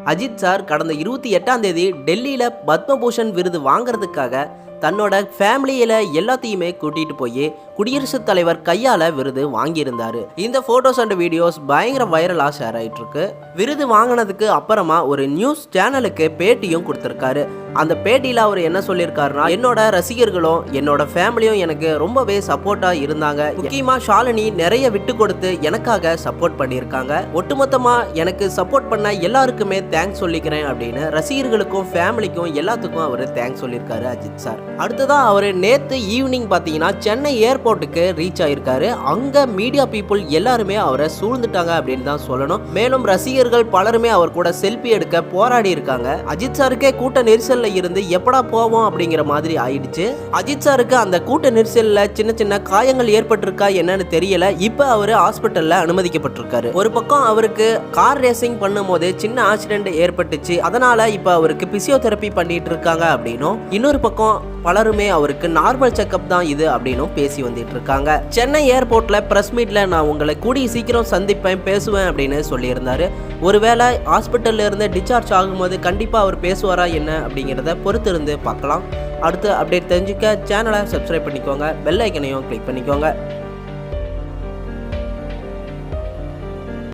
Ajith sir கடந்த 28ஆம் தேதி டெல்லியில் பத்மபூஷன் விருது வாங்கிறதுக்காக தன்னோட ஃபேமிலியில் எல்லாத்தையுமே கூட்டிகிட்டு போய் குடியரசுத் தலைவர் கையால் விருது வாங்கியிருந்தார். இந்த ஃபோட்டோஸ் அண்ட் வீடியோஸ் பயங்கர வைரலாக ஷேர் ஆகிட்டு இருக்கு. விருது வாங்கினதுக்கு அப்புறமா ஒரு நியூஸ் சேனலுக்கு பேட்டியும் கொடுத்துருக்காரு. அந்த பேட்டியில் அவர் என்ன சொல்லியிருக்காருன்னா, என்னோட ரசிகர்களும் என்னோட ஃபேமிலியும் எனக்கு ரொம்பவே சப்போர்ட்டாக இருந்தாங்க. முக்கியமாக ஷாலினி நிறைய விட்டு கொடுத்து எனக்காக சப்போர்ட் பண்ணியிருக்காங்க. ஒட்டுமொத்தமாக எனக்கு சப்போர்ட் பண்ண எல்லாருக்குமே தேங்க்ஸ் சொல்லிக்கிறேன் அப்படின்னு ரசிகர்களுக்கும் ஃபேமிலிக்கும் எல்லாத்துக்கும் அவர் தேங்க்ஸ் சொல்லியிருக்காரு அஜித் சார். அடுத்ததான் அவர் நேற்று ஈவினிங் பார்த்தீங்கன்னா சென்னை ஏர்போர்ட்டுக்கு ரீச் ஆகியிருக்காரு. அங்கே மீடியா பீப்புள் எல்லாருமே அவரை சூழ்ந்துட்டாங்க அப்படின்னு தான் சொல்லணும். மேலும் ரசிகர்கள் பலருமே அவர் கூட செல்ஃபி எடுக்க போராடி இருக்காங்க. அஜித் சாருக்கே கூட்ட நெரிசல் இருந்து எப்படா போவோம் அப்படிங்கிற மாதிரி ஆயிடுச்சு. அஜித் சாருக்கு அந்த கூட்ட நெரிசல்ல சின்ன சின்ன காயங்கள் ஏற்பட்டிருக்கா என்னன்னு தெரியல. இப்ப அவரு ஹாஸ்பிட்டல்ல அனுமதிக்கப்பட்டிருக்காரு. ஒரு பக்கம் அவருக்கு கார் ரேசிங் பண்ணும் போது சின்ன ஆக்சிடென்ட் ஏற்பட்டுச்சு. அதனால இப்ப அவருக்கு பிசியோதெரபி பண்ணிட்டு இருக்காங்க அப்படின்னும், இன்னொரு பக்கம் பலருமே அவருக்கு நார்மல் செக்அப் தான் இது அப்படின்னும் பேசி வந்துட்டு இருக்காங்க. சென்னை ஏர்போர்ட்ல பிரஸ் மீட்ல நான் உங்களை கூடிய சீக்கிரம் சந்திப்பேன், பேசுவேன் அப்படின்னு சொல்லியிருந்தாரு. ஒருவேளை ஹாஸ்பிட்டல்ல இருந்து டிஸ்சார்ஜ் ஆகும்போது கண்டிப்பா அவர் பேசுவாரா என்ன அப்படிங்கிறத பொறுத்து இருந்து பார்க்கலாம். அடுத்து அப்டேட் தெரிஞ்சுக்க சேனலை சப்ஸ்கிரைப் பண்ணிக்கோங்க, பெல் ஐக்கனையும் கிளிக் பண்ணிக்கோங்க.